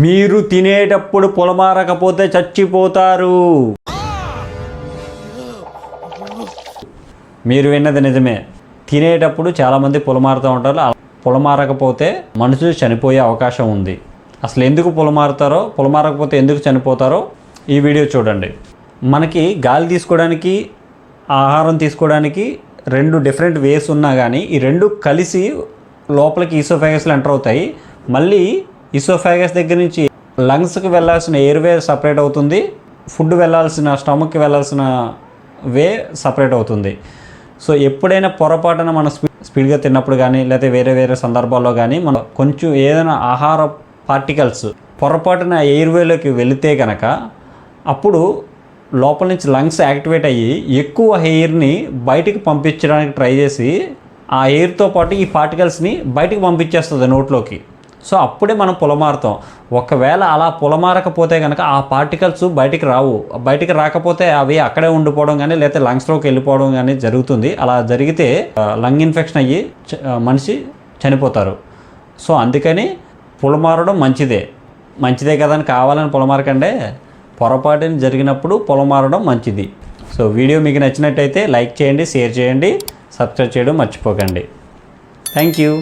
మీరు తినేటప్పుడు పొలమారకపోతే చచ్చిపోతారు. మీరు విన్నది నిజమే. తినేటప్పుడు చాలామంది పొలమారుతూ ఉంటారు. పొలమారకపోతే మనుషులు చనిపోయే అవకాశం ఉంది. అసలు ఎందుకు పొలమారుతారో, పొలమారకపోతే ఎందుకు చనిపోతారో ఈ వీడియో చూడండి. మనకి గాలి తీసుకోవడానికి, ఆహారం తీసుకోవడానికి రెండు డిఫరెంట్ వేస్ ఉన్నా కానీ ఈ రెండు కలిసి లోపలికి ఈసోఫాగస్లో ఎంటర్ అవుతాయి. మళ్ళీ ఈసోఫాగస్ దగ్గర నుంచి లంగ్స్కి వెళ్ళాల్సిన ఎయిర్వే సపరేట్ అవుతుంది, ఫుడ్ వెళ్ళాల్సిన స్టమక్కి వెళ్ళాల్సిన వే సపరేట్ అవుతుంది. సో ఎప్పుడైనా పొరపాటున మనం స్పీడ్గా తిన్నప్పుడు కానీ లేకపోతే వేరే వేరే సందర్భాల్లో కానీ మనం కొంచెం ఏదైనా ఆహార పార్టికల్స్ పొరపాటున ఎయిర్వేలోకి వెళితే కనుక అప్పుడు లోపల నుంచి లంగ్స్ యాక్టివేట్ అయ్యి ఎక్కువ ఎయిర్ని బయటికి పంపించడానికి ట్రై చేసి ఆ ఎయిర్తో పాటు ఈ పార్టికల్స్ని బయటికి పంపించేస్తుంది నోట్లోకి. సో అప్పుడే మనం పొలమారుతాం. ఒకవేళ అలా పొలమారకపోతే కనుక ఆ పార్టికల్స్ బయటికి రావు. బయటికి రాకపోతే అవి అక్కడే ఉండిపోవడం కానీ లేకపోతే లంగ్స్లోకి వెళ్ళిపోవడం కానీ జరుగుతుంది. అలా జరిగితే లంగ్ ఇన్ఫెక్షన్ అయ్యి మనిషి చనిపోతారు. సో అందుకని పొలమారడం మంచిదే కదని కావాలని పొలమారకండే, పొరపాటుని జరిగినప్పుడు పొలమారడం మంచిది. సో వీడియో మీకు నచ్చినట్టయితే లైక్ చేయండి, షేర్ చేయండి, సబ్స్క్రైబ్ చేయడం మర్చిపోకండి. Thank you.